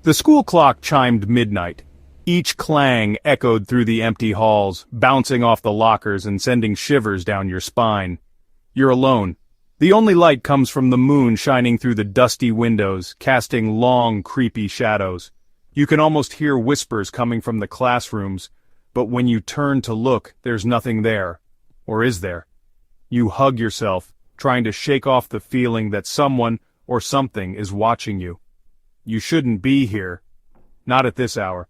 The school clock chimed midnight. Each clang echoed through the empty halls, bouncing off the lockers and sending shivers down your spine. You're alone. The only light comes from the moon shining through the dusty windows, casting long, creepy shadows. You can almost hear whispers coming from the classrooms, but when you turn to look, there's nothing there. Or is there? You hug yourself, trying to shake off the feeling that someone or something is watching you. You shouldn't be here. Not at this hour.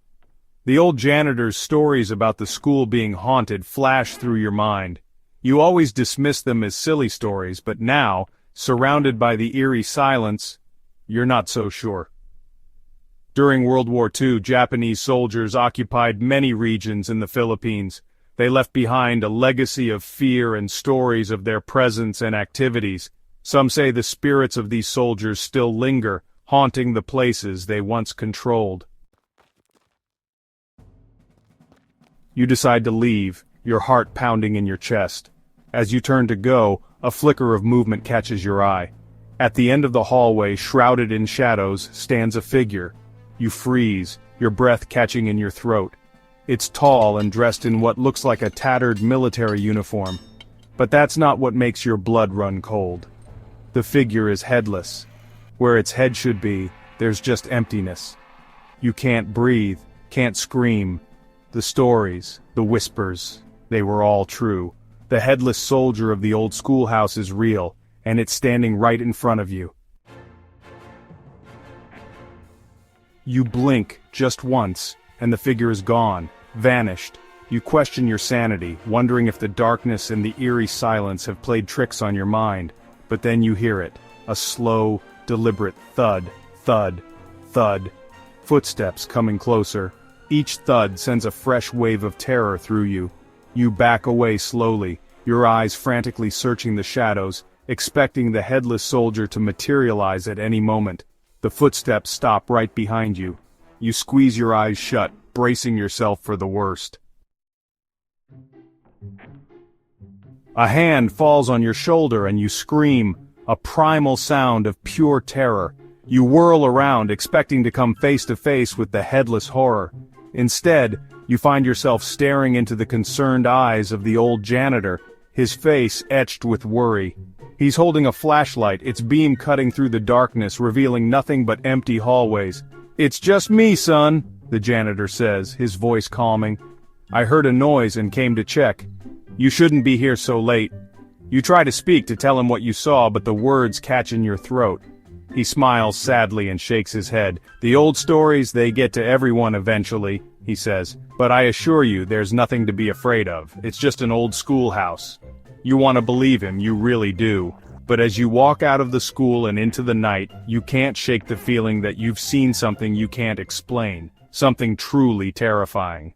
The old janitor's stories about the school being haunted flash through your mind. You always dismiss them as silly stories, but now, surrounded by the eerie silence, you're not so sure. During World War II, Japanese soldiers occupied many regions in the Philippines. They left behind a legacy of fear and stories of their presence and activities. Some say the spirits of these soldiers still linger, haunting the places they once controlled. You decide to leave, your heart pounding in your chest. As you turn to go, a flicker of movement catches your eye. At the end of the hallway, shrouded in shadows, stands a figure. You freeze, your breath catching in your throat. It's tall and dressed in what looks like a tattered military uniform. But that's not what makes your blood run cold. The figure is headless. Where its head should be, there's just emptiness. You can't breathe, can't scream. The stories, the whispers, they were all true. The headless soldier of the old schoolhouse is real, and it's standing right in front of you. You blink just once, and the figure is gone, vanished. You question your sanity, wondering if the darkness and the eerie silence have played tricks on your mind. But then you hear it, a slow, deliberate thud, thud, thud. Footsteps coming closer. Each thud sends a fresh wave of terror through you. You back away slowly, your eyes frantically searching the shadows, expecting the headless soldier to materialize at any moment. The footsteps stop right behind you. You squeeze your eyes shut, bracing yourself for the worst. A hand falls on your shoulder and you scream, a primal sound of pure terror. You whirl around, expecting to come face to face with the headless horror. Instead, you find yourself staring into the concerned eyes of the old janitor, his face etched with worry. He's holding a flashlight, its beam cutting through the darkness, revealing nothing but empty hallways. "It's just me, son," the janitor says, his voice calming. "I heard a noise and came to check. You shouldn't be here so late." You try to speak to tell him what you saw, but the words catch in your throat. He smiles sadly and shakes his head. "The old stories, they get to everyone eventually," he says. "But I assure you, there's nothing to be afraid of. It's just an old schoolhouse." You want to believe him, you really do. But as you walk out of the school and into the night, you can't shake the feeling that you've seen something you can't explain. Something truly terrifying.